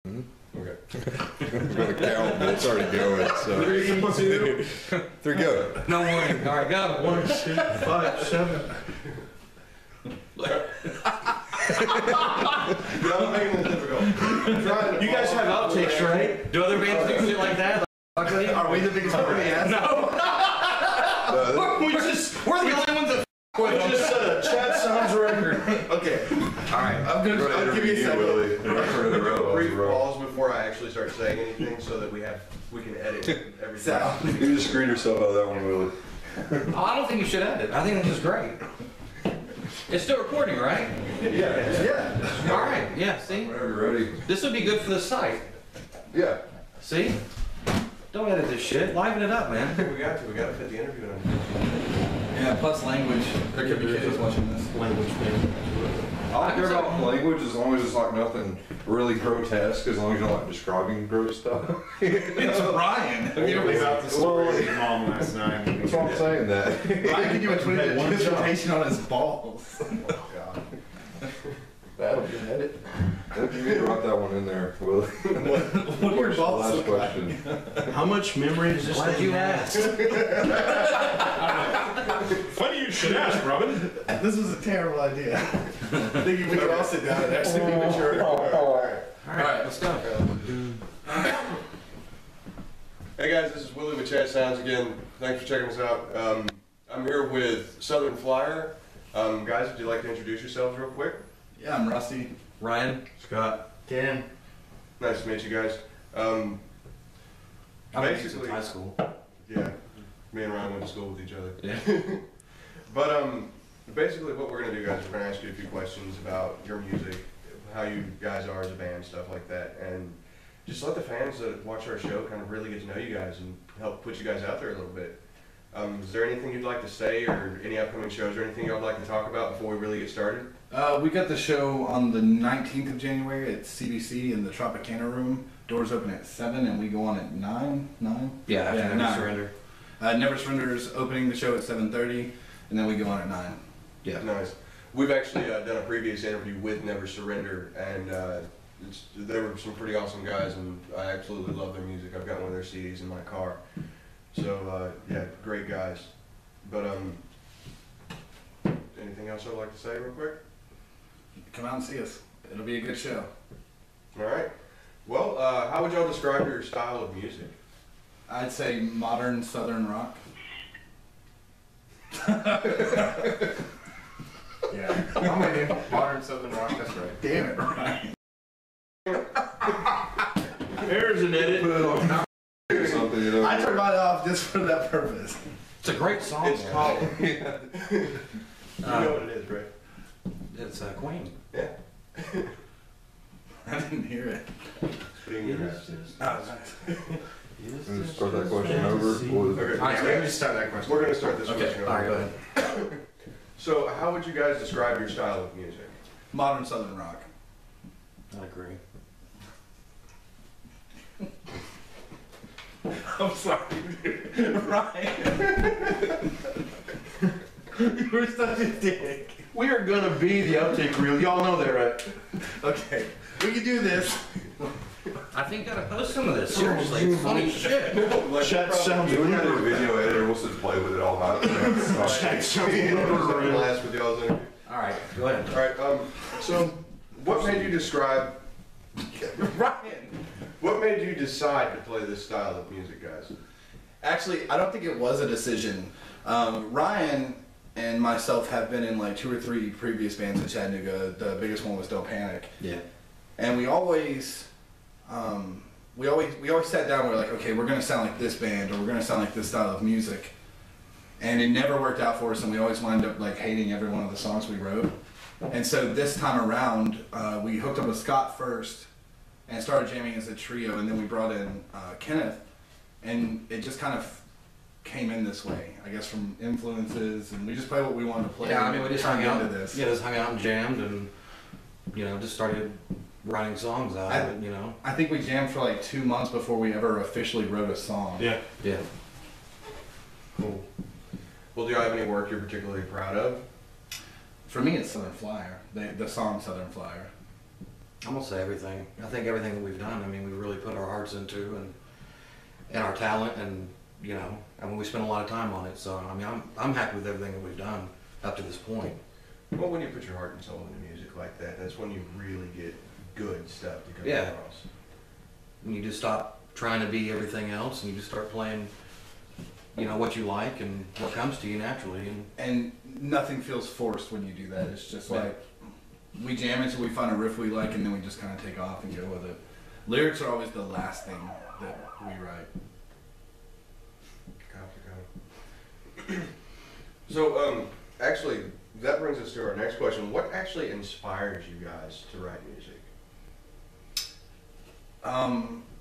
Okay. I'm going to count, but it's already going. So 3, 2. 3, go. No warning. All right, go. 1, 2, 5, 7. Y'all making this difficult. You guys have outtakes, right? Do other bands do shit like that? Are we the biggest part of the ass? No. We're the only ones that We just set a Chattsounds record. Okay. Alright. I'll give you a second. Brief pause before I actually start saying anything so that we can edit everything. You just screwed yourself out of that one, Willie. Oh, I don't think you should edit. I think this is great. It's still recording, right? Yeah. Alright, yeah, see? Whenever you're ready. This would be good for the site. Yeah. See? Don't edit this shit. Liven it up, man. We got to fit the interview in. Yeah, plus language. There could be kids watching this. Language thing. I don't care about language as long as it's like nothing really grotesque, as long as you're not like describing gross stuff. It's Ryan. Have you ever about the story of your mom last night? That's why I'm saying that. Ryan can do a 20-minute dissertation on his balls. Oh, God. That'll be an edit. You need to write that one in there, Willie. What do your balls Last look question. like? How much memory does this Why'd thing you have? ask? Funny you should ask, Robin. This was a terrible idea. I think we could all sit down and actually be mature. Alright, let's go. Hey guys, this is Willie with Chattsounds again. Thanks for checking us out. I'm here with Southern Flyer. Guys, would you like to introduce yourselves real quick? Yeah, I'm Rusty. Ryan. Scott. Dan. Nice to meet you guys. I've been Basically, since high school. yeah, me and Ryan went to school with each other. Yeah. But basically what we're going to do, guys, is we're going to ask you a few questions about your music, how you guys are as a band, stuff like that, and just let the fans that watch our show kind of really get to know you guys and help put you guys out there a little bit. Is there anything you'd like to say, or any upcoming shows, or anything y'all would like to talk about before we really get started? We got the show on the 19th of January at CBC in the Tropicana room. Doors open at 7 and we go on at 9? Yeah, after Never 9. Surrender. Never Surrender is opening the show at 7:30 and then we go on at 9. Yeah. Nice. We've actually done a previous interview with Never Surrender, and they were some pretty awesome guys, and I absolutely love their music. I've got one of their CDs in my car. So, yeah, great guys. But, anything else I'd like to say real quick? Come out and see us. It'll be a good show. All right. Well, how would y'all describe your style of music? I'd say modern Southern rock. Yeah. I'm with you. Modern Southern rock, that's right. Damn it, Ryan. There's an edit. Or something, you know. I turned mine off just for that purpose. It's a great song. It's man. called. You know what it is, right? It's Queen. Yeah. I didn't hear it. Being your ass. Oh, nice. Let's start that question over. Okay. Yeah, let me start that question. We're going to start this Okay, question alright, over. go ahead. So, how would you guys describe your style of music? Modern Southern rock. I agree. I'm sorry, dude. Ryan. You're such a dick. We are gonna be the outtake reel. Y'all know that, right? Okay, we can do this. I think gotta post some of this. Seriously, it's funny shit. Chattsounds. We had a video editor. We'll just play with it all night. Last with y'all's interview. Alright, go ahead. All right. So, what made you describe? Ryan. What made you decide to play this style of music, guys? Actually, I don't think it was a decision. Ryan and myself have been in like 2 or 3 previous bands in Chattanooga. The biggest one was Don't Panic. Yeah. And we always sat down and we were like, okay, we're gonna sound like this band or we're gonna sound like this style of music. And it never worked out for us, and we always wound up like hating every one of the songs we wrote. And so this time around, we hooked up with Scott first and started jamming as a trio, and then we brought in Kenneth, and it just kind of came in this way, I guess, from influences, and we just played what we wanted to play. Yeah, I mean, we just hung out. into this. Yeah, just hung out and jammed, and just started writing songs out of it. I think we jammed for like 2 months before we ever officially wrote a song. Yeah. Yeah. Cool. Well, do y'all have any work you're particularly proud of? For me, it's Southern Flyer. The song Southern Flyer. I'm gonna say everything. I think everything that we've done. I mean, we really put our hearts into and our talent, and you know, I mean, we spent a lot of time on it. So I mean, I'm happy with everything that we've done up to this point. Well, when you put your heart and soul into music like that, that's when you really get good stuff to come Yeah. across. When you just stop trying to be everything else, and you just start playing, you know, what you like and what comes to you naturally. And nothing feels forced when you do that. It's just like we jam until we find a riff we like, and then we just kind of take off and go with it. Lyrics are always the last thing that we write. Copy. So, actually, that brings us to our next question. What actually inspires you guys to write music?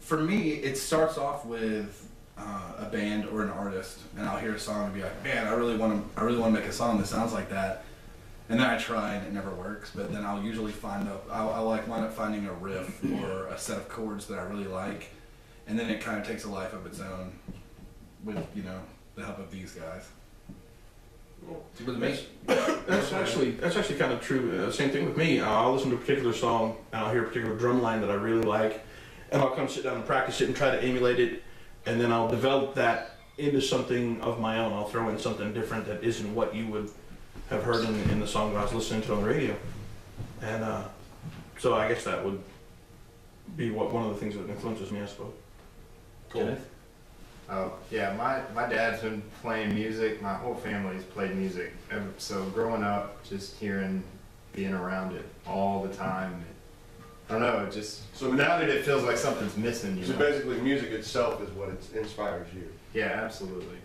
For me, it starts off with a band or an artist, and I'll hear a song and be like, "Man, I really want to make a song that sounds like that." And then I try, and it never works. But then I'll usually I'll like wind up finding a riff or a set of chords that I really like, and then it kind of takes a life of its own with the help of these guys. With me, That's actually kind of true. Same thing with me. I'll listen to a particular song and I'll hear a particular drum line that I really like, and I'll come sit down and practice it and try to emulate it, and then I'll develop that into something of my own. I'll throw in something different that isn't what you would have heard in the song that I was listening to on the radio, and so I guess that would be one of the things that influences me, I suppose. cool. Oh, yeah, my dad's been playing music. My whole family's played music. So growing up, just being around it all the time. I don't know, so now that it feels like something's missing, you So know? basically, music itself is what inspires you. Yeah, absolutely.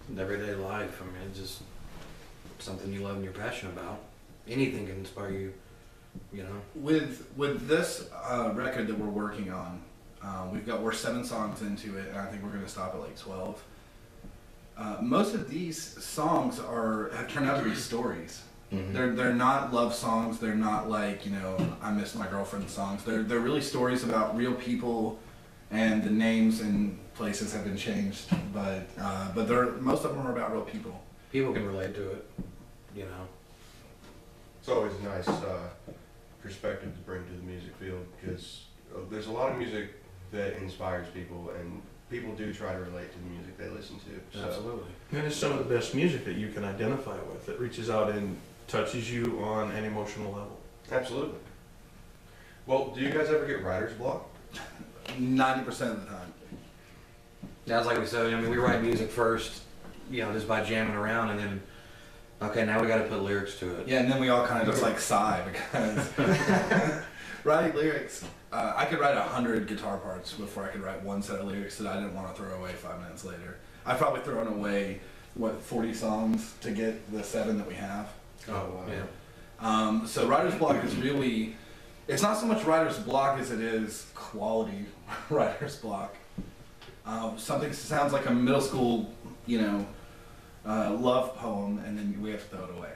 In everyday life, I mean, it's just something you love and you're passionate about. Anything can inspire you, you know. With this record that we're working on, we're 7 songs into it, and I think we're going to stop at like 12. Most of these songs have turned out to be stories. Mm-hmm. They're not love songs. They're not like I miss my girlfriend songs. They're really stories about real people, and the names and places have been changed. But most of them are about real people. People can relate to it, you know. It's always a nice perspective to bring to the music field, because there's a lot of music that inspires people, and people do try to relate to the music they listen to. So. Absolutely. And it's some of the best music that you can identify with, that reaches out and touches you on an emotional level. Absolutely. Well, do you guys ever get writer's block? 90% of the time. Yeah, it's like we said, I mean, we write music first, you know, just by jamming around, and then, okay, now we got to put lyrics to it. Yeah, and then we all kind of just like sigh because writing lyrics. I could write 100 guitar parts before I could write one set of lyrics that I didn't want to throw away 5 minutes later. I've probably thrown away 40 songs to get the 7 that we have. Oh, yeah. So writer's block is really, it's not so much writer's block as it is quality writer's block. Something sounds like a middle school, love poem, and then we have to throw it away,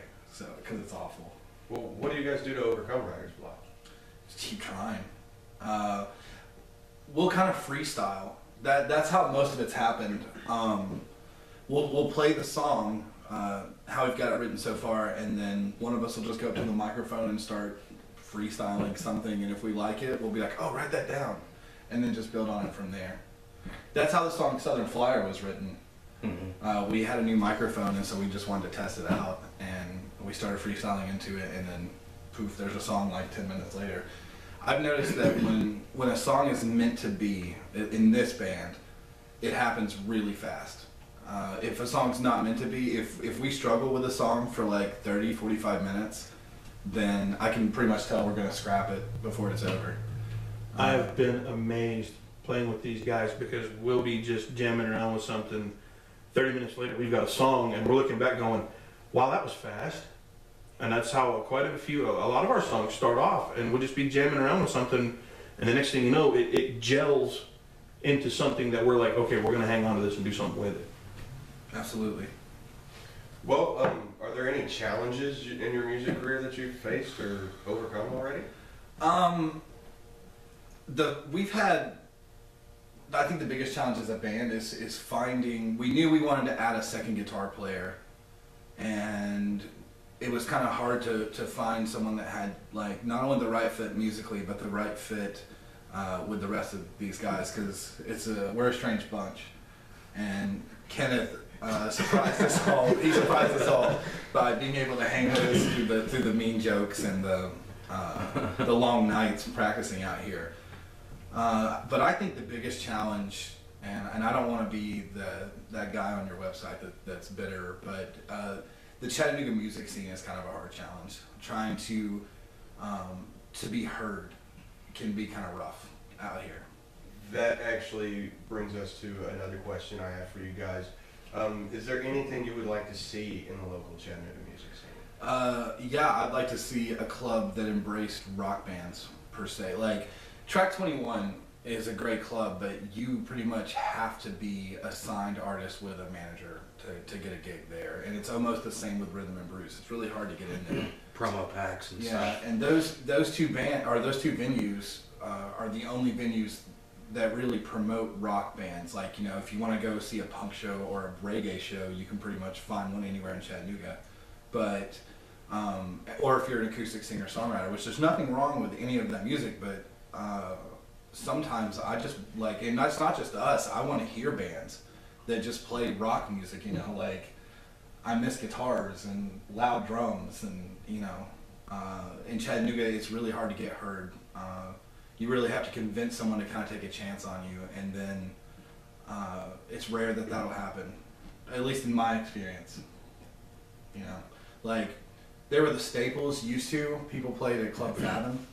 because it's awful. Well, what do you guys do to overcome writer's block? Just keep trying. We'll kind of freestyle. That's how most of it's happened. We'll play the song, how we've got it written so far, and then one of us will just go up to the microphone and start freestyling something, and if we like it, we'll be like, oh, write that down, and then just build on it from there. That's how the song Southern Flyer was written. Mm-hmm. We had a new microphone, and so we just wanted to test it out, and we started freestyling into it, and then poof, there's a song like 10 minutes later. I've noticed that when a song is meant to be, in this band, it happens really fast. If a song's not meant to be, if we struggle with a song for like 30, 45 minutes, then I can pretty much tell we're going to scrap it before it's over. I've been amazed playing with these guys, because we'll be just jamming around with something. 30 minutes later, we've got a song, and we're looking back going, wow, that was fast. And that's how a lot of our songs start off, and we'll just be jamming around with something, and the next thing you know, it gels into something that we're like, okay, we're going to hang on to this and do something with it. Absolutely. Well, are there any challenges in your music career that you've faced or overcome already? We've had, I think the biggest challenge as a band is finding, we knew we wanted to add a second guitar player, and it was kind of hard to find someone that had like not only the right fit musically, but the right fit with the rest of these guys, because we're a strange bunch. And Kenneth surprised us all. He surprised us all by being able to hang with us through the mean jokes and the long nights practicing out here. But I think the biggest challenge, and I don't want to be that guy on your website that's bitter, but the Chattanooga music scene is kind of a hard challenge. Trying to be heard can be kind of rough out here. That actually brings us to another question I have for you guys. Is there anything you would like to see in the local Chattanooga music scene? Yeah, I'd like to see a club that embraced rock bands per se. Like Track 21 is a great club, but you pretty much have to be a signed artist with a manager to get a gig there. And it's almost the same with Rhythm and Blues. It's really hard to get in there. Promo packs and Yeah, stuff. and those two venues are the only venues that really promote rock bands. Like, you know, if you want to go see a punk show or a reggae show, you can pretty much find one anywhere in Chattanooga. But or if you're an acoustic singer-songwriter, which there's nothing wrong with any of that music, but sometimes I just like, and that's not just us, I want to hear bands that just play rock music, you know, like I miss guitars and loud drums, and you know, in Chattanooga it's really hard to get heard. You really have to convince someone to kind of take a chance on you, and then it's rare that that'll happen, at least in my experience. You know, like there were the staples used to, people played at Club Fathom.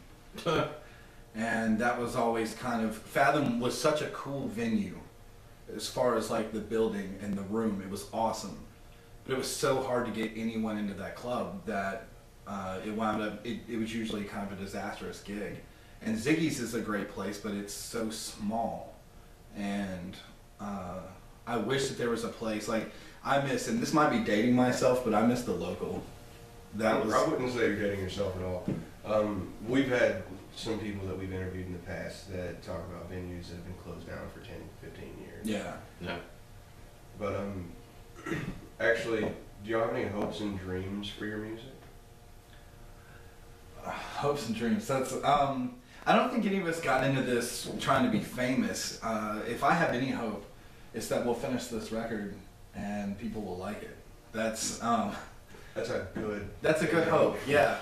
And that was always kind of, Fathom was such a cool venue as far as like the building and the room. It was awesome, but it was so hard to get anyone into that club that it wound up, it was usually kind of a disastrous gig. And Ziggy's is a great place, but it's so small. And I wish that there was a place, like I miss, and this might be dating myself, but I miss the Local. That was, I wouldn't say you're dating yourself at all. We've had some people that we've interviewed in the past that talk about venues that have been closed down for 10, 15 years. yeah. No. But actually, do you have any hopes and dreams for your music? Hopes and dreams. That's I don't think any of us got into this trying to be famous. If I have any hope, it's that we'll finish this record and people will like it. That's a good hope. Yeah.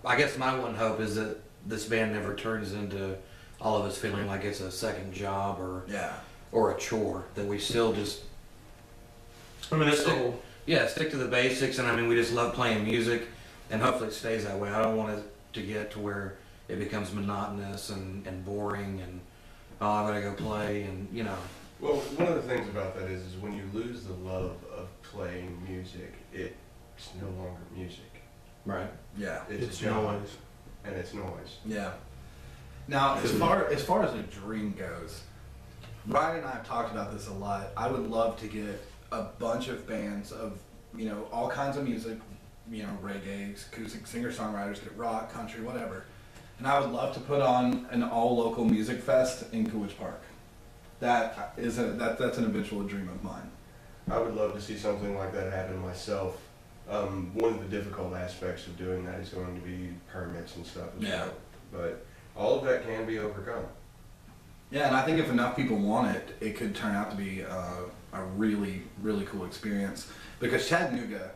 I guess my one hope is that this band never turns into all of us feeling like it's a second job or a chore. That we still just I mean, that's the stick, whole. stick to the basics, and I mean we just love playing music, and hopefully it stays that way. I don't want it to get to where it becomes monotonous and boring, and oh, I gotta go play, and you know. Well, one of the things about that is when you lose the love of playing music, it's no longer music. Right. Yeah. It's a noise. job, and it's noise. Yeah. Now, as far as a dream goes, Ryan and I have talked about this a lot. I would love to get a bunch of bands of, you know, all kinds of music, you know, reggae, acoustic singer-songwriters, get rock, country, whatever. And I would love to put on an all-local music fest in Coolidge Park. That's an eventual dream of mine. I would love to see something like that happen myself. One of the difficult aspects of doing that is going to be permits and stuff as well. But all of that can be overcome. Yeah, and I think if enough people want it, it could turn out to be a really, really cool experience. Because Chattanooga,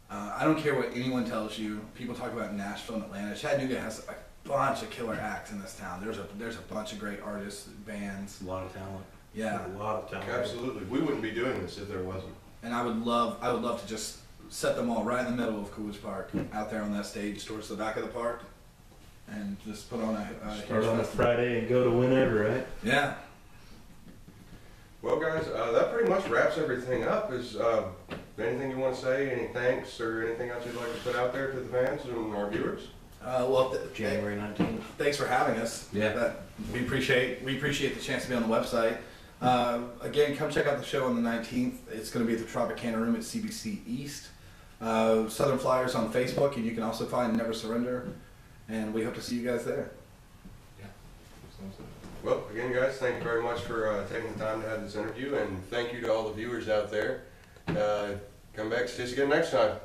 I don't care what anyone tells you, people talk about Nashville and Atlanta, Chattanooga has a bunch of killer acts in this town. There's a bunch of great artists, bands. A lot of talent. Yeah. A lot of talent. Absolutely. We wouldn't be doing this if there wasn't. And I would love to just set them all right in the middle of Coolidge Park, out there on that stage towards the back of the park, and just put on a Start huge on a festival. Friday and go to whenever, right? Yeah. Well, guys, that pretty much wraps everything up. Is anything you want to say? Any thanks or anything else you'd like to put out there to the fans and our viewers? Well, January 19th. thanks for having us. Yeah. We appreciate the chance to be on the website. Again, come check out the show on the 19th. It's going to be at the Tropicana Room at CBC East. Southern Flyers on Facebook, and you can also find Never Surrender. And we hope to see you guys there. Yeah. Sounds good. Well, again, guys, thank you very much for taking the time to have this interview, and thank you to all the viewers out there. Come back, see us again next time.